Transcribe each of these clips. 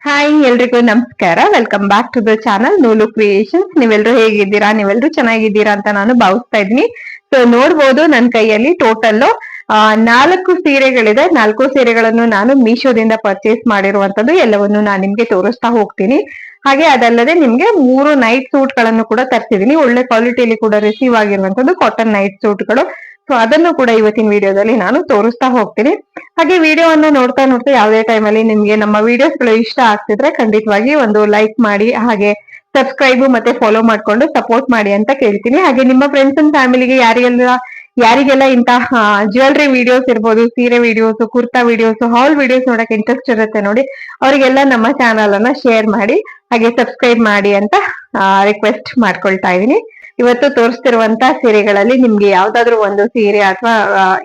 Hi ಎಲ್ರಿಗೂ ನಮಸ್ಕಾರ. Welcome back to the channel Noolu creations. ನೀವೆಲ್ಲರೂ ಹೇಗಿದ್ದೀರಾ? ನೀವೆಲ್ಲರೂ ಚೆನ್ನಾಗಿದ್ದೀರಾ ಅಂತ ನಾನು ಭಾವಿಸ್ತಾ ಇದ್ದೀನಿ. ಸೊ ನೋಡ್ಬೋದು ನನ್ನ ಕೈಯಲ್ಲಿ ಟೋಟಲ್ 4 ಸೀರೆಗಳಿದೆ. 4 ಸೀರೆಗಳನ್ನು ನಾನು ಮೀಶೋದಿಂದ ಪರ್ಚೇಸ್ ಮಾಡಿರುವಂತದ್ದು ಎಲ್ಲವನ್ನು ನಾನು ನಿಮ್ಗೆ ತೋರಿಸ್ತಾ ಹೋಗ್ತೀನಿ. ಹಾಗೆ ಅದಲ್ಲದೆ ನಿಮ್ಗೆ 3 ನೈಟ್ ಸೂಟ್ ಗಳನ್ನು ಕೂಡ ತರಿಸಿದೀನಿ. ಒಳ್ಳೆ ಕ್ವಾಲಿಟಿಯಲ್ಲಿ ಕೂಡ ರಿಸೀವ್ ಆಗಿರುವಂತದ್ದು ಕಾಟನ್ ನೈಟ್ ಸೂಟ್ಗಳು. ಸೊ ಅದನ್ನು ಕೂಡ ಇವತ್ತಿನ ವಿಡಿಯೋದಲ್ಲಿ ನಾನು ತೋರಿಸ್ತಾ ಹೋಗ್ತೀನಿ. ಹಾಗೆ ವಿಡಿಯೋವನ್ನ ನೋಡ್ತಾ ನೋಡ್ತಾ ಯಾವುದೇ ಟೈಮಲ್ಲಿ ನಿಮ್ಗೆ ನಮ್ಮ ವಿಡಿಯೋಸ್ಗಳು ಇಷ್ಟ ಆಗ್ತಿದ್ರೆ ಖಂಡಿತವಾಗಿ ಒಂದು ಲೈಕ್ ಮಾಡಿ, ಹಾಗೆ ಸಬ್ಸ್ಕ್ರೈಬ್ ಮತ್ತೆ ಫಾಲೋ ಮಾಡ್ಕೊಂಡು ಸಪೋರ್ಟ್ ಮಾಡಿ ಅಂತ ಕೇಳ್ತೀನಿ. ಹಾಗೆ ನಿಮ್ಮ ಫ್ರೆಂಡ್ಸ್ ಅಂಡ್ ಫ್ಯಾಮಿಲಿಗೆ ಯಾರಿಗೆಲ್ಲ ಇಂತಹ ಜ್ಯುವೆಲ್ರಿ ವಿಡಿಯೋಸ್ ಇರ್ಬೋದು, ಸೀರೆ ವಿಡಿಯೋಸ್, ಕುರ್ತಾ ವಿಡಿಯೋಸ್, ಹಾಲ್ ವಿಡಿಯೋಸ್ ನೋಡಕ್ ಇಂಟ್ರೆಸ್ಟ್ ಇರುತ್ತೆ ನೋಡಿ, ಅವರಿಗೆಲ್ಲ ನಮ್ಮ ಚಾನಲ್ ಅನ್ನ ಶೇರ್ ಮಾಡಿ ಹಾಗೆ ಸಬ್ಸ್ಕ್ರೈಬ್ ಮಾಡಿ ಅಂತ ರಿಕ್ವೆಸ್ಟ್ ಮಾಡ್ಕೊಳ್ತಾ ಇದೀನಿ. ಇವತ್ತು ತೋರಿಸ್ತಿರುವಂತ ಸೀರೆಗಳಲ್ಲಿ ನಿಮ್ಗೆ ಯಾವ್ದಾದ್ರು ಒಂದು ಸೀರೆ ಅಥವಾ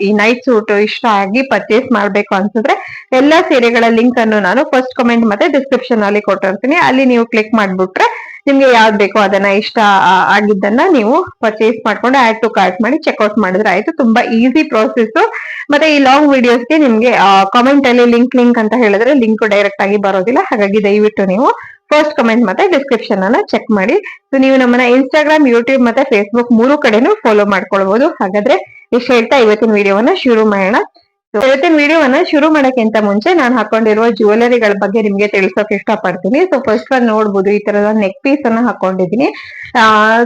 ಈ ನೈಟ್ ಸೂಟ್ ಇಷ್ಟ ಆಗಿ ಪರ್ಚೇಸ್ ಮಾಡ್ಬೇಕು ಅನ್ಸಿದ್ರೆ ಎಲ್ಲಾ ಸೀರೆಗಳ ಲಿಂಕ್ ಅನ್ನು ನಾನು ಫಸ್ಟ್ ಕಮೆಂಟ್ ಮತ್ತೆ ಡಿಸ್ಕ್ರಿಪ್ಷನ್ ಅಲ್ಲಿ ಕೊಟ್ಟಿರ್ತೀನಿ. ಅಲ್ಲಿ ನೀವು ಕ್ಲಿಕ್ ಮಾಡ್ಬಿಟ್ರೆ ನಿಮ್ಗೆ ಯಾವ್ದು ಬೇಕೋ ಅದನ್ನ ಇಷ್ಟ ಆಗಿದ್ದನ್ನ ನೀವು ಪರ್ಚೇಸ್ ಮಾಡ್ಕೊಂಡು ಆಡ್ ಟು ಕಾರ್ಟ್ ಮಾಡಿ ಚೆಕ್ಔಟ್ ಮಾಡಿದ್ರೆ ಆಯ್ತು. ತುಂಬಾ ಈಸಿ ಪ್ರೋಸೆಸ್. ಮತ್ತೆ ಈ ಲಾಂಗ್ ವಿಡಿಯೋಸ್ಗೆ ನಿಮ್ಗೆ ಕಾಮೆಂಟ್ ಅಲ್ಲಿ ಲಿಂಕ್ ಅಂತ ಹೇಳಿದ್ರೆ ಲಿಂಕ್ ಡೈರೆಕ್ಟ್ ಆಗಿ ಬರೋದಿಲ್ಲ. ಹಾಗಾಗಿ ದಯವಿಟ್ಟು ನೀವು ಫಸ್ಟ್ ಕಮೆಂಟ್ ಮತ್ತೆ ಡಿಸ್ಕ್ರಿಪ್ಷನ್ ಅನ್ನ ಚೆಕ್ ಮಾಡಿ. ಸೊ ನೀವು ನಮ್ಮನ್ನ ಇನ್ಸ್ಟಾಗ್ರಾಮ್, ಯೂಟ್ಯೂಬ್ ಮತ್ತೆ ಫೇಸ್ಬುಕ್ 3 ಕಡೆನೂ ಫಾಲೋ ಮಾಡ್ಕೊಳ್ಬಹುದು. ಹಾಗಾದ್ರೆ ಇಷ್ಟು ಹೇಳ್ತಾ ಇವತ್ತಿನ ವಿಡಿಯೋವನ್ನ ಶುರು ಮಾಡೋಣ. ಇವತ್ತಿನ ವಿಡಿಯೋವನ್ನ ಶುರು ಮಾಡಕ್ಕಿಂತ ಮುಂಚೆ ನಾನು ಹಾಕೊಂಡಿರುವ ಜ್ಯುವೆಲರಿಗಳ ಬಗ್ಗೆ ನಿಮ್ಗೆ ತಿಳಿಸೋಕೆ ಇಷ್ಟಪಡ್ತೀನಿ. ಸೊ ಫಸ್ಟ್ ಒನ್ ನೋಡ್ಬೋದು, ಈ ತರದ ನೆಕ್ ಪೀಸ್ ಅನ್ನ ಹಾಕೊಂಡಿದೀನಿ.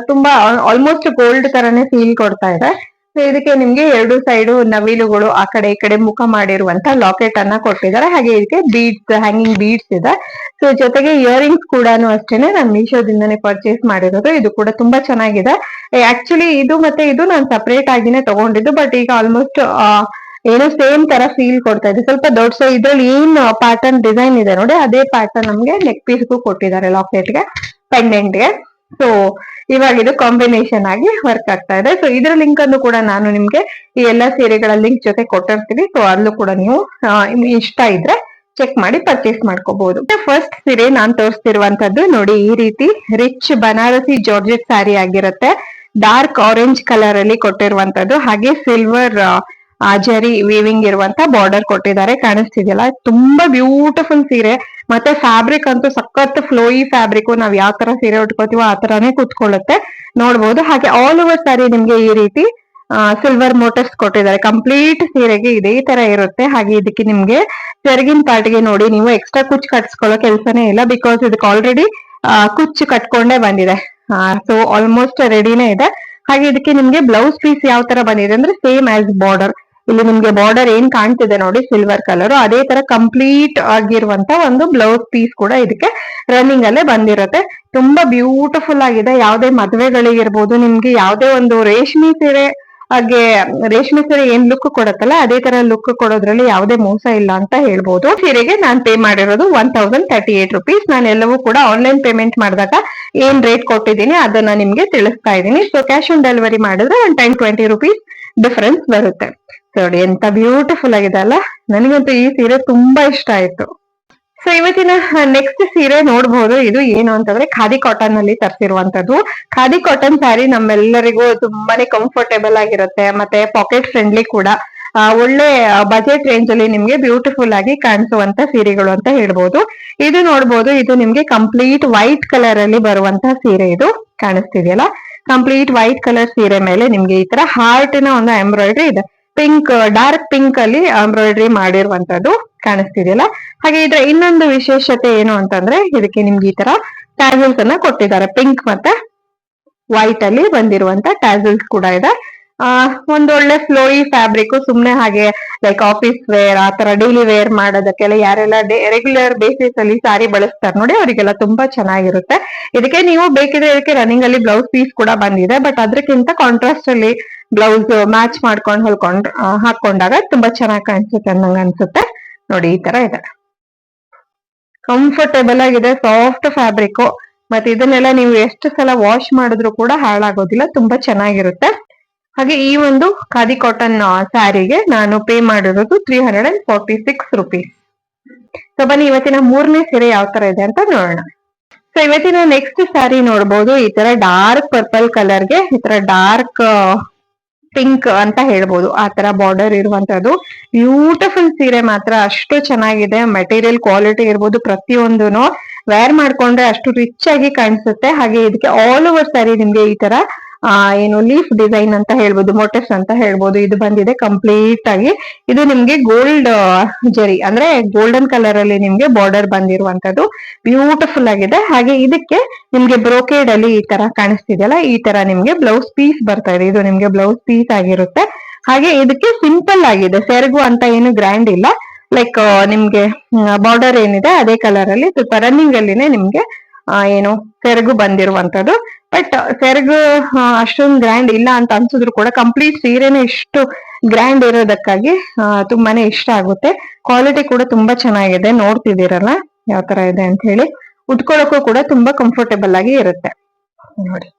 ತುಂಬಾ ಆಲ್ಮೋಸ್ಟ್ ಗೋಲ್ಡ್ ತರನೇ ಫೀಲ್ ಕೊಡ್ತಾ ಇದೆ. ಸೊ ಇದಕ್ಕೆ ನಿಮ್ಗೆ 2 ಸೈಡು ನವಿಲುಗಳು ಆ ಕಡೆ ಈ ಕಡೆ ಮುಖ ಮಾಡಿರುವಂತ ಲಾಕೆಟ್ ಅನ್ನ ಕೊಟ್ಟಿದ್ದಾರೆ. ಹಾಗೆ ಇದಕ್ಕೆ ಬೀಡ್ಸ್, ಹ್ಯಾಂಗಿಂಗ್ ಬೀಡ್ಸ್ ಇದೆ. ಸೊ ಜೊತೆಗೆ ಇಯರಿಂಗ್ಸ್ ಕೂಡ ಅಷ್ಟೇನೆ ನಾನು ಮೀಶೋದಿಂದಾನೇ ಪರ್ಚೇಸ್ ಮಾಡಿರೋದು. ಇದು ಕೂಡ ತುಂಬಾ ಚೆನ್ನಾಗಿದೆ. ಆಕ್ಚುಲಿ ಇದು ಮತ್ತೆ ಇದು ನಾನು ಸಪರೇಟ್ ಆಗಿನೇ ತಗೊಂಡಿದ್ದು, ಬಟ್ ಈಗ ಆಲ್ಮೋಸ್ಟ್ ಏನೋ ಸೇಮ್ ತರ ಫೀಲ್ ಕೊಡ್ತಾ ಇದೆ. ಸ್ವಲ್ಪ ದೊಡ್ಡ. ಸೊ ಇದ್ರಲ್ಲಿ ಏನ್ ಪ್ಯಾಟರ್ನ್ ಡಿಸೈನ್ ಇದೆ ನೋಡಿ, ಅದೇ ಪ್ಯಾಟರ್ನ್ ನಮ್ಗೆ ನೆಕ್ ಪೀಸ್ಗೂ ಕೊಟ್ಟಿದ್ದಾರೆ, ಲಾಕೆಟ್ಗೆ, ಪೆಂಡೆಂಟ್ಗೆ. ಸೊ ಇವಾಗ ಇದು ಕಾಂಬಿನೇಷನ್ ಆಗಿ ವರ್ಕ್ ಆಗ್ತಾ ಇದೆ. ಸೊ ಇದರ ಲಿಂಕ್ ಅನ್ನು ಕೂಡ ನಾನು ನಿಮ್ಗೆ ಈ ಎಲ್ಲಾ ಸೀರೆಗಳ ಲಿಂಕ್ ಜೊತೆ ಕೊಟ್ಟಿರ್ತೀನಿ. ಸೊ ಅಲ್ಲೂ ಕೂಡ ನೀವು ಇಷ್ಟ ಇದ್ರೆ ಚೆಕ್ ಮಾಡಿ ಪರ್ಚೇಸ್ ಮಾಡ್ಕೋಬಹುದು. ಫಸ್ಟ್ ಸೀರೆ ನಾನ್ ತೋರಿಸ್ತಿರುವಂತದ್ದು ನೋಡಿ, ಈ ರೀತಿ ರಿಚ್ ಬನಾರಸಿ ಜಾರ್ಜೆಟ್ ಸ್ಯಾರಿ ಆಗಿರುತ್ತೆ. ಡಾರ್ಕ್ ಆರೆಂಜ್ ಕಲರ್ ಅಲ್ಲಿ ಕೊಟ್ಟಿರುವಂತದ್ದು. ಹಾಗೆ ಸಿಲ್ವರ್ ಜರಿ ವೀವಿಂಗ್ ಇರುವಂತ ಬಾರ್ಡರ್ ಕೊಟ್ಟಿದ್ದಾರೆ. ಕಾಣಿಸ್ತಿದೆಯಲ್ಲ, ತುಂಬಾ ಬ್ಯೂಟಿಫುಲ್ ಸೀರೆ. ಮತ್ತೆ ಫ್ಯಾಬ್ರಿಕ್ ಅಂತೂ ಸಖತ್ ಫ್ಲೋಯಿ ಫ್ಯಾಬ್ರಿಕ್. ನಾವ್ ಯಾವ ತರ ಸೀರೆ ಉಟ್ಕೋತೀವೋ ಆ ತರಾನೇ ಕುತ್ಕೊಳ್ಳುತ್ತೆ, ನೋಡ್ಬೋದು. ಹಾಗೆ ಆಲ್ ಓವರ್ ಸ್ಯಾರಿ ನಿಮ್ಗೆ ಈ ರೀತಿ ಸಿಲ್ವರ್ ಮೋಟರ್ಸ್ ಕೊಟ್ಟಿದ್ದಾರೆ. ಕಂಪ್ಲೀಟ್ ಸೀರೆಗೆ ಇದೇ ತರ ಇರುತ್ತೆ. ಹಾಗೆ ಇದಕ್ಕೆ ನಿಮ್ಗೆ ಸೆರಗಿನ ಪಾರ್ಟ್ಗೆ ನೋಡಿ, ನೀವು ಎಕ್ಸ್ಟ್ರಾ ಕುಚ್ಚು ಕಟ್ಸ್ಕೊಳ್ಳೋ ಕೆಲ್ಸನೇ ಇಲ್ಲ, ಬಿಕಾಸ್ ಇದಕ್ಕೆ ಆಲ್ರೆಡಿ ಕುಚ್ಚು ಕಟ್ಕೊಂಡೇ ಬಂದಿದೆ. ಸೊ ಆಲ್ಮೋಸ್ಟ್ ರೆಡಿನೇ ಇದೆ. ಹಾಗೆ ಇದಕ್ಕೆ ನಿಮ್ಗೆ ಬ್ಲೌಸ್ ಪೀಸ್ ಯಾವ ತರ ಬಂದಿದೆ ಅಂದ್ರೆ ಸೇಮ್ ಆಸ್ ಬಾರ್ಡರ್. ಇಲ್ಲಿ ನಿಮ್ಗೆ ಬಾರ್ಡರ್ ಏನ್ ಕಾಣ್ತಿದೆ ನೋಡಿ, ಸಿಲ್ವರ್ ಕಲರ್, ಅದೇ ತರ ಕಂಪ್ಲೀಟ್ ಆಗಿರುವಂತ ಒಂದು ಬ್ಲೌಸ್ ಪೀಸ್ ಕೂಡ ಇದಕ್ಕೆ ರನ್ನಿಂಗ್ ಅಲ್ಲೇ ಬಂದಿರುತ್ತೆ. ತುಂಬಾ ಬ್ಯೂಟಿಫುಲ್ ಆಗಿದೆ. ಯಾವ್ದೇ ಮದ್ವೆಗಳಿಗಿರ್ಬೋದು, ನಿಮ್ಗೆ ಯಾವ್ದೇ ಒಂದು ರೇಷ್ಮೆ ಸೀರೆ ಏನ್ ಲುಕ್ ಕೊಡುತ್ತಲ್ಲ, ಅದೇ ತರ ಲುಕ್ ಕೊಡೋದ್ರಲ್ಲಿ ಯಾವುದೇ ಮೋಸ ಇಲ್ಲ ಅಂತ ಹೇಳ್ಬೋದು. ಸೀರೆಗೆ ನಾನ್ ಪೇ ಮಾಡಿರೋದು 1038 ರುಪೀಸ್. ನಾನು ಎಲ್ಲವೂ ಕೂಡ ಆನ್ಲೈನ್ ಪೇಮೆಂಟ್ ಮಾಡಿದಾಗ ಏನ್ ರೇಟ್ ಕೊಟ್ಟಿದ್ದೀನಿ ಅದನ್ನ ನಿಮ್ಗೆ ತಿಳಿಸ್ತಾ ಇದ್ದೀನಿ. ಸೊ ಕ್ಯಾಶ್ ಆನ್ ಡೆಲಿವರಿ ಮಾಡಿದ್ರೆ 10-20 ರುಪೀಸ್ ಡಿಫರೆನ್ಸ್ ಬರುತ್ತೆ. ನೋಡಿ ಎಂತ ಬ್ಯೂಟಿಫುಲ್ ಆಗಿದೆ ಅಲ್ಲ. ನನಗಂತೂ ಈ ಸೀರೆ ತುಂಬಾ ಇಷ್ಟ ಆಯ್ತು. ಸೊ ಇವತ್ತಿನ ನೆಕ್ಸ್ಟ್ ಸೀರೆ ನೋಡ್ಬೋದು. ಇದು ಏನು ಅಂತಂದ್ರೆ ಖಾದಿ ಕಾಟನ್ ಅಲ್ಲಿ ತರಿಸಿರುವಂತದ್ದು. ಖಾದಿ ಕಾಟನ್ ಸ್ಯಾರಿ ನಮ್ಮೆಲ್ಲರಿಗೂ ತುಂಬಾನೇ ಕಂಫರ್ಟೇಬಲ್ ಆಗಿರುತ್ತೆ, ಮತ್ತೆ ಪಾಕೆಟ್ ಫ್ರೆಂಡ್ಲಿ ಕೂಡ. ಒಳ್ಳೆ ಬಜೆಟ್ ರೇಂಜ್ ಅಲ್ಲಿ ನಿಮ್ಗೆ ಬ್ಯೂಟಿಫುಲ್ ಆಗಿ ಕಾಣಿಸುವಂತ ಸೀರೆಗಳು ಅಂತ ಹೇಳ್ಬೋದು. ಇದು ನೋಡ್ಬೋದು, ಇದು ನಿಮ್ಗೆ ಕಂಪ್ಲೀಟ್ ವೈಟ್ ಕಲರ್ ಅಲ್ಲಿ ಬರುವಂತ ಸೀರೆ. ಇದು ಕಾಣಿಸ್ತಿದೆಯಲ್ಲ, ಕಂಪ್ಲೀಟ್ ವೈಟ್ ಕಲರ್ ಸೀರೆ ಮೇಲೆ ನಿಮ್ಗೆ ಈ ತರ ಹಾರ್ಟಿನ ಒಂದು ಎಂಬ್ರಾಯ್ಡ್ರಿ ಇದೆ. ಪಿಂಕ್, ಡಾರ್ಕ್ ಪಿಂಕ್ ಅಲ್ಲಿ ಎಂಬ್ರಾಯ್ಡ್ರಿ ಮಾಡಿರುವಂತದ್ದು ಕಾಣಿಸ್ತಿದೆಯಲ್ಲ. ಹಾಗೆ ಇದ್ರ ಇನ್ನೊಂದು ವಿಶೇಷತೆ ಏನು ಅಂತಂದ್ರೆ, ಇದಕ್ಕೆ ನಿಮ್ಗೆ ಈ ತರ ಟ್ಯಾಸಲ್ಸ್ ಅನ್ನ ಕೊಟ್ಟಿದ್ದಾರೆ. ಪಿಂಕ್ ಮತ್ತೆ ವೈಟ್ ಅಲ್ಲಿ ಬಂದಿರುವಂತ ಟ್ಯಾಸಲ್ಸ್ ಕೂಡ ಇದೆ. ಒಂದೊಳ್ಳೆ ಫ್ಲೋಯಿ ಫ್ಯಾಬ್ರಿಕ್. ಸುಮ್ನೆ ಹಾಗೆ ಲೈಕ್ ಆಫೀಸ್ ವೇರ್, ಆ ತರ ಡೈಲಿ ವೇರ್ ಮಾಡೋದಕ್ಕೆಲ್ಲ ಯಾರೆಲ್ಲ ರೆಗ್ಯುಲರ್ ಬೇಸಿಸ್ ಅಲ್ಲಿ ಸಾರಿ ಬಳಸ್ತಾರೆ ನೋಡಿ, ಅವರಿಗೆಲ್ಲ ತುಂಬಾ ಚೆನ್ನಾಗಿರುತ್ತೆ. ಇದಕ್ಕೆ ನೀವು ಬೇಕಿದ್ರೆ ಇದಕ್ಕೆ ರನ್ನಿಂಗ್ ಅಲ್ಲಿ ಬ್ಲೌಸ್ ಪೀಸ್ ಕೂಡ ಬಂದಿದೆ, ಬಟ್ ಅದಕ್ಕಿಂತ ಕಾಂಟ್ರಾಸ್ಟ್ ಅಲ್ಲಿ ಬ್ಲೌಸ್ ಮ್ಯಾಚ್ ಮಾಡ್ಕೊಂಡು ಹಾಕೊಂಡಾಗ ತುಂಬಾ ಚೆನ್ನಾಗಿ ಕಾಣಿಸುತ್ತೆ ಅನ್ನಂಗ ಅನ್ಸುತ್ತೆ. ನೋಡಿ ಈ ತರ ಇದೆ, ಕಂಫರ್ಟೇಬಲ್ ಆಗಿದೆ, ಸಾಫ್ಟ್ ಫ್ಯಾಬ್ರಿಕ್. ಮತ್ತೆ ಇದನ್ನೆಲ್ಲ ನೀವು ಎಷ್ಟು ಸಲ ವಾಶ್ ಮಾಡಿದ್ರು ಕೂಡ ಹಾಳಾಗೋದಿಲ್ಲ, ತುಂಬಾ ಚೆನ್ನಾಗಿರುತ್ತೆ. ಹಾಗೆ ಈ ಒಂದು ಖಾದಿ ಕಾಟನ್ ಸ್ಯಾರಿಗೆ ನಾನು ಪೇ ಮಾಡಿರೋದು 346 ರುಪೀಸ್. ಸೊ ಬನ್ನಿ ಇವತ್ತಿನ 3ನೇ ಸೀರೆ ಯಾವ ತರ ಇದೆ ಅಂತ ನೋಡೋಣ. ಸೊ ಇವತ್ತಿನ ನೆಕ್ಸ್ಟ್ ಸ್ಯಾರಿ ನೋಡ್ಬೋದು, ಈ ತರ ಡಾರ್ಕ್ ಪರ್ಪಲ್ ಕಲರ್ಗೆ ಈ ತರ ಡಾರ್ಕ್ ಪಿಂಕ್ ಅಂತ ಹೇಳ್ಬೋದು, ಆ ತರ ಬಾರ್ಡರ್ ಇರುವಂತದ್ದು ಬ್ಯೂಟಿಫುಲ್ ಸೀರೆ ಮಾತ್ರ. ಅಷ್ಟು ಚೆನ್ನಾಗಿದೆ, ಮೆಟೀರಿಯಲ್ ಕ್ವಾಲಿಟಿ ಇರ್ಬೋದು ಪ್ರತಿಯೊಂದೂನು ವೇರ್ ಮಾಡ್ಕೊಂಡ್ರೆ ಅಷ್ಟು ರಿಚ್ ಆಗಿ ಕಾಣಿಸುತ್ತೆ. ಹಾಗೆ ಇದಕ್ಕೆ ಆಲ್ ಓವರ್ ಸ್ಯಾರಿ ನಿಮ್ಗೆ ಈ ತರ ಏನು ಲೀಫ್ ಡಿಸೈನ್ ಅಂತ ಹೇಳ್ಬೋದು, ಮೋಟಿವ್ಸ್ ಅಂತ ಹೇಳ್ಬೋದು, ಇದು ಬಂದಿದೆ ಕಂಪ್ಲೀಟ್ ಆಗಿ. ಇದು ನಿಮ್ಗೆ ಗೋಲ್ಡ್ ಜರಿ ಅಂದ್ರೆ ಗೋಲ್ಡನ್ ಕಲರ್ ಅಲ್ಲಿ ನಿಮ್ಗೆ ಬಾರ್ಡರ್ ಬಂದಿರುವಂತದ್ದು ಬ್ಯೂಟಿಫುಲ್ ಆಗಿದೆ. ಹಾಗೆ ಇದಕ್ಕೆ ನಿಮ್ಗೆ ಬ್ರೋಕೇಡ್ ಅಲ್ಲಿ ಈ ತರ ಕಾಣಿಸ್ತಿದೆಯಲ್ಲ, ಈ ತರ ನಿಮ್ಗೆ ಬ್ಲೌಸ್ ಪೀಸ್ ಬರ್ತಾ ಇದೆ. ಇದು ನಿಮ್ಗೆ ಬ್ಲೌಸ್ ಪೀಸ್ ಆಗಿರುತ್ತೆ. ಹಾಗೆ ಇದಕ್ಕೆ ಸಿಂಪಲ್ ಆಗಿದೆ, ಸೆರಗು ಅಂತ ಏನು ಗ್ರ್ಯಾಂಡ್ ಇಲ್ಲ. ಲೈಕ್ ನಿಮ್ಗೆ ಬಾರ್ಡರ್ ಏನಿದೆ ಅದೇ ಕಲರ್ ಅಲ್ಲಿ ಸ್ವಲ್ಪ ರನ್ನಿಂಗ್ ಅಲ್ಲಿನೇ ನಿಮ್ಗೆ ಏನು ಸೆರಗು ಬಂದಿರುವಂತದ್ದು. ಬಟ್ ಸೆರಗು ಅಷ್ಟೊಂದು ಗ್ರ್ಯಾಂಡ್ ಇಲ್ಲ ಅಂತ ಅನ್ಸಿದ್ರು ಕೂಡ ಕಂಪ್ಲೀಟ್ ಸೀರೆನೇ ಇಷ್ಟು ಗ್ರ್ಯಾಂಡ್ ಇರೋದಕ್ಕಾಗಿ ತುಂಬಾನೇ ಇಷ್ಟ ಆಗುತ್ತೆ. ಕ್ವಾಲಿಟಿ ಕೂಡ ತುಂಬಾ ಚೆನ್ನಾಗಿದೆ, ನೋಡ್ತಿದ್ದೀರಲ್ಲ ಯಾವ ತರ ಇದೆ ಅಂತ ಹೇಳಿ. ಉಟ್ಕೊಳ್ಳೋಕ್ಕೂ ಕೂಡ ತುಂಬಾ ಕಂಫರ್ಟೇಬಲ್ ಆಗಿ ಇರುತ್ತೆ ನೋಡಿ.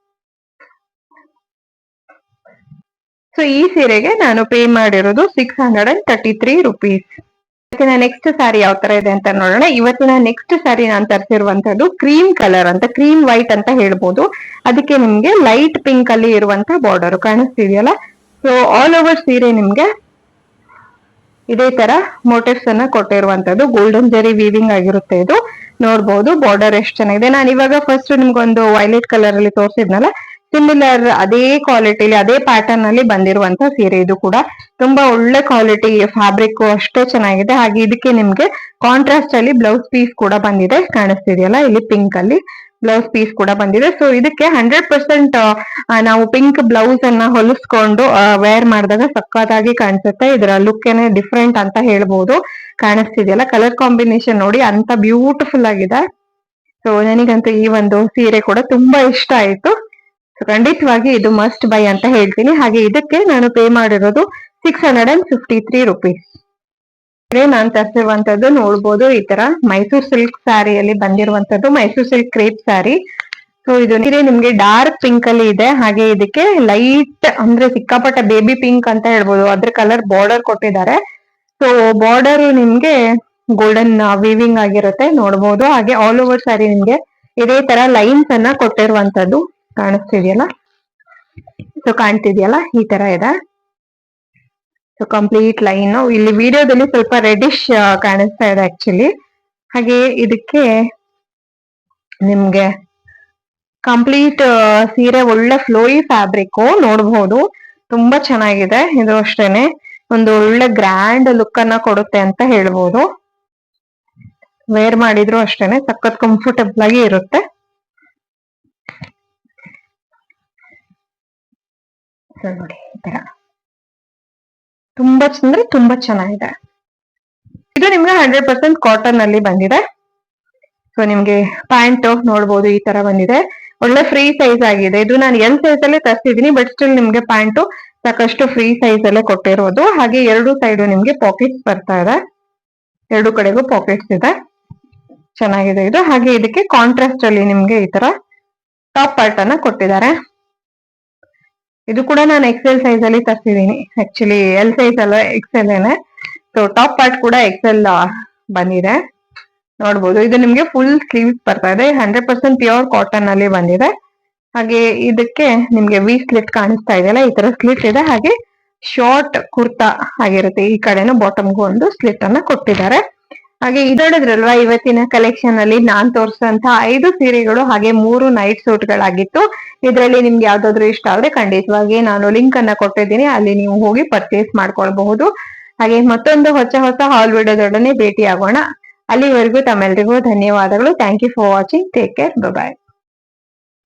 ಸೊ ಈ ಸೀರೆಗೆ ನಾನು ಪೇ ಮಾಡಿರೋದು 633 rupees. ಇವತ್ತಿನ ನೆಕ್ಸ್ಟ್ ಸ್ಯಾರಿ ಯಾವ ತರ ಇದೆ ಅಂತ ನೋಡೋಣ. ಇವತ್ತಿನ ನೆಕ್ಸ್ಟ್ ಸ್ಯಾರಿ ನಾನು ತರಿಸಿರುವಂತದ್ದು ಕ್ರೀಮ್ ಕಲರ್ ಅಂತ, ಕ್ರೀಮ್ ವೈಟ್ ಅಂತ ಹೇಳ್ಬೋದು. ಅದಕ್ಕೆ ನಿಮ್ಗೆ ಲೈಟ್ ಪಿಂಕ್ ಅಲ್ಲಿ ಇರುವಂತ ಬಾರ್ಡರ್ ಕಾಣಿಸ್ತಿದೆಯಲ್ಲ. ಸೊ ಆಲ್ ಓವರ್ ಸೀರೆ ನಿಮ್ಗೆ ಇದೇ ತರ ಮೋಟಿವ್ಸ್ ಅನ್ನ ಕೊಟ್ಟಿರುವಂತದ್ದು, ಗೋಲ್ಡನ್ ಜರಿ ವೀವಿಂಗ್ ಆಗಿರುತ್ತೆ. ಇದು ನೋಡ್ಬೋದು ಬಾರ್ಡರ್ ಎಷ್ಟು ಚೆನ್ನಾಗಿದೆ. ನಾನು ಇವಾಗ ಫಸ್ಟ್ ನಿಮ್ಗೊಂದು ವೈಲೆಟ್ ಕಲರ್ ಅಲ್ಲಿ ತೋರಿಸಿದ್ನಲ್ಲ, ಸಿಮಿಲರ್ ಅದೇ ಕ್ವಾಲಿಟಿಲಿ ಅದೇ ಪ್ಯಾಟರ್ನ್ ಅಲ್ಲಿ ಬಂದಿರುವಂತ ಸೀರೆ. ಇದು ಕೂಡ ತುಂಬಾ ಒಳ್ಳೆ ಕ್ವಾಲಿಟಿ ಫ್ಯಾಬ್ರಿಕ್, ಅಷ್ಟೇ ಚೆನ್ನಾಗಿದೆ. ಹಾಗೆ ಇದಕ್ಕೆ ನಿಮ್ಗೆ ಕಾಂಟ್ರಾಸ್ಟ್ ಅಲ್ಲಿ ಬ್ಲೌಸ್ ಪೀಸ್ ಕೂಡ ಬಂದಿದೆ, ಕಾಣಿಸ್ತಿದೆಯಲ್ಲ ಇಲ್ಲಿ ಪಿಂಕ್ ಅಲ್ಲಿ ಬ್ಲೌಸ್ ಪೀಸ್ ಕೂಡ ಬಂದಿದೆ. ಸೊ ಇದಕ್ಕೆ 100% ನಾವು ಪಿಂಕ್ ಬ್ಲೌಸ್ ಅನ್ನ ಹೊಲಿಸ್ಕೊಂಡು ವೇರ್ ಮಾಡಿದಾಗ ಸಕ್ಕತ್ತಾಗಿ ಕಾಣಿಸುತ್ತೆ. ಇದರ ಲುಕ್ ಏನೇ ಡಿಫ್ರೆಂಟ್ ಅಂತ ಹೇಳ್ಬೋದು. ಕಾಣಿಸ್ತಿದೆಯಲ್ಲ ಕಲರ್ ಕಾಂಬಿನೇಷನ್ ನೋಡಿ, ಅಂತ ಬ್ಯೂಟಿಫುಲ್ ಆಗಿದೆ. ಸೊ ನನಗಂತೂ ಈ ಒಂದು ಸೀರೆ ಕೂಡ ತುಂಬಾ ಇಷ್ಟ ಆಯ್ತು. ಖಂಡಿತವಾಗಿ ಇದು ಮಸ್ಟ್ ಬೈ ಅಂತ ಹೇಳ್ತೀನಿ. ಹಾಗೆ ಇದಕ್ಕೆ ನಾನು ಪೇ ಮಾಡಿರೋದು 653 rupees. ನಾನು ತರಿಸಿರುವಂತದ್ದು ನೋಡ್ಬೋದು, ಈ ತರ ಮೈಸೂರ್ ಸಿಲ್ಕ್ ಸ್ಯಾರಿಯಲ್ಲಿ ಬಂದಿರುವಂತದ್ದು Mysore silk crepe sari. So ಇದು ನಿಮ್ಗೆ ಡಾರ್ಕ್ ಪಿಂಕ್ ಅಲ್ಲಿ ಇದೆ. ಹಾಗೆ ಇದಕ್ಕೆ ಲೈಟ್ ಅಂದ್ರೆ ಸಿಕ್ಕಾಪಟ್ಟ ಬೇಬಿ ಪಿಂಕ್ ಅಂತ ಹೇಳ್ಬೋದು, ಅದ್ರ ಕಲರ್ ಬಾರ್ಡರ್ ಕೊಟ್ಟಿದ್ದಾರೆ. ಸೊ ಬಾರ್ಡರ್ ನಿಮ್ಗೆ ಗೋಲ್ಡನ್ ವೀವಿಂಗ್ ಆಗಿರುತ್ತೆ ನೋಡ್ಬೋದು. ಹಾಗೆ ಆಲ್ ಓವರ್ ಸ್ಯಾರಿ ನಿಮ್ಗೆ ಇದೇ ತರ ಲೈನ್ಸ್ ಅನ್ನ ಕೊಟ್ಟಿರುವಂತದ್ದು ಕಾಣಿಸ್ತಿದೆಯಲ್ಲ. ಸೊ ಕಾಣ್ತಿದೆಯಲ್ಲ ಈ ತರ ಇದೆ. ಸೊ ಕಂಪ್ಲೀಟ್ ಲೈನ್ ಇಲ್ಲಿ ವಿಡಿಯೋದಲ್ಲಿ ಸ್ವಲ್ಪ ರೆಡಿಶ್ ಕಾಣಿಸ್ತಾ ಇದೆ ಆಕ್ಚುಲಿ. ಹಾಗೆ ಇದಕ್ಕೆ ನಿಮ್ಗೆ ಕಂಪ್ಲೀಟ್ ಸೀರೆ ಒಳ್ಳೆ ಫ್ಲೋಯಿ ಫ್ಯಾಬ್ರಿಕ್ ನೋಡ್ಬಹುದು, ತುಂಬಾ ಚೆನ್ನಾಗಿದೆ. ಇದು ಅಷ್ಟೇನೆ ಒಂದು ಒಳ್ಳೆ ಗ್ರ್ಯಾಂಡ್ ಲುಕ್ ಅನ್ನ ಕೊಡುತ್ತೆ ಅಂತ ಹೇಳ್ಬೋದು. ವೇರ್ ಮಾಡಿದ್ರು ಅಷ್ಟೇನೆ ಸಖತ್ ಕಂಫರ್ಟಬಲ್ ಆಗಿ ಇರುತ್ತೆ. ನೋಡಿ ಈ ತರ ತುಂಬಾ ಅಂದ್ರೆ ತುಂಬಾ ಚೆನ್ನಾಗಿದೆ. ಇದು ನಿಮ್ಗೆ 100% ಕಾಟನ್ ಅಲ್ಲಿ ಬಂದಿದೆ. ಸೊ ನಿಮ್ಗೆ ಪ್ಯಾಂಟ್ ನೋಡ್ಬೋದು ಈ ತರ ಬಂದಿದೆ, ಒಳ್ಳೆ ಫ್ರೀ ಸೈಜ್ ಆಗಿದೆ. ಇದು ನಾನು ಎಲ್ ಸೈಜ್ ಅಲ್ಲೇ ತರಿಸಿದೀನಿ, ಬಟ್ ಸ್ಟಿಲ್ ನಿಮ್ಗೆ ಪ್ಯಾಂಟು ಸಾಕಷ್ಟು ಫ್ರೀ ಸೈಜ್ ಅಲ್ಲೇ ಕೊಟ್ಟಿರೋದು. ಹಾಗೆ ಎರಡು ಸೈಡು ನಿಮ್ಗೆ ಪಾಕೆಟ್ಸ್ ಬರ್ತಾ ಇದೆ, ಎರಡು ಕಡೆಗೂ ಪಾಕೆಟ್ಸ್ ಇದೆ, ಚೆನ್ನಾಗಿದೆ ಇದು. ಹಾಗೆ ಇದಕ್ಕೆ ಕಾಂಟ್ರಾಸ್ಟ್ ಅಲ್ಲಿ ನಿಮ್ಗೆ ಈ ತರ ಟಾಪ್ ಪಾರ್ಟ್ ಅನ್ನ ಕೊಟ್ಟಿದ್ದಾರೆ. ಇದು ಕೂಡ ನಾನು ಎಕ್ಸೆಲ್ ಸೈಜ್ ಅಲ್ಲಿ ತರಿಸಿದೀನಿ, ಆಕ್ಚುಲಿ ಎಲ್ ಸೈಜ್ ಅಲ್ಲ ಎಕ್ಸೆಲ್ ಏನೆ. ಸೊ ಟಾಪ್ ಪಾರ್ಟ್ ಕೂಡ ಎಕ್ಸೆಲ್ ಬಂದಿದೆ ನೋಡ್ಬೋದು. ಇದು ನಿಮ್ಗೆ ಫುಲ್ ಸ್ಲೀವ್ಸ್ ಬರ್ತಾ ಇದೆ, 100% ಪ್ಯೂರ್ ಕಾಟನ್ ಅಲ್ಲಿ ಬಂದಿದೆ. ಹಾಗೆ ಇದಕ್ಕೆ ನಿಮ್ಗೆ ವಿ ಸ್ಲಿಟ್ ಕಾಣಿಸ್ತಾ ಇದೆಯಲ್ಲ, ಈ ತರ ಸ್ಲಿಟ್ ಇದೆ. ಹಾಗೆ ಶಾರ್ಟ್ ಕುರ್ತಾ ಆಗಿರುತ್ತೆ, ಈ ಕಡೆನೂ ಬಾಟಮ್ಗೂ ಒಂದು ಸ್ಲಿಟ್ ಅನ್ನ ಕೊಟ್ಟಿದ್ದಾರೆ. ಹಾಗೆ ಇದೊಳದ್ರಲ್ವಾ ಇವತ್ತಿನ ಕಲೆಕ್ಷನ್ ಅಲ್ಲಿ ನಾನ್ ತೋರಿಸಿದಂತ 5 ಸೀರೆಗಳು ಹಾಗೆ 3 ನೈಟ್ ಸೂಟ್ ಗಳಾಗಿತ್ತು. ಇದರಲ್ಲಿ ನಿಮ್ಗೆ ಯಾವ್ದಾದ್ರು ಇಷ್ಟ ಆದ್ರೆ ಖಂಡಿತವಾಗಿ ನಾನು ಲಿಂಕ್ ಅನ್ನ ಕೊಟ್ಟಿದ್ದೀನಿ, ಅಲ್ಲಿ ನೀವು ಹೋಗಿ ಪರ್ಚೇಸ್ ಮಾಡ್ಕೊಳ್ಬಹುದು. ಹಾಗೆ ಮತ್ತೊಂದು ಹೊಸ ಹಾಲ್ ವಿಡಿಯೋದೊಡನೆ ಭೇಟಿ ಆಗೋಣ. ಅಲ್ಲಿವರೆಗೂ ತಮ್ಮೆಲ್ಲರಿಗೂ ಧನ್ಯವಾದಗಳು. Thank you for watching. Take care, bye.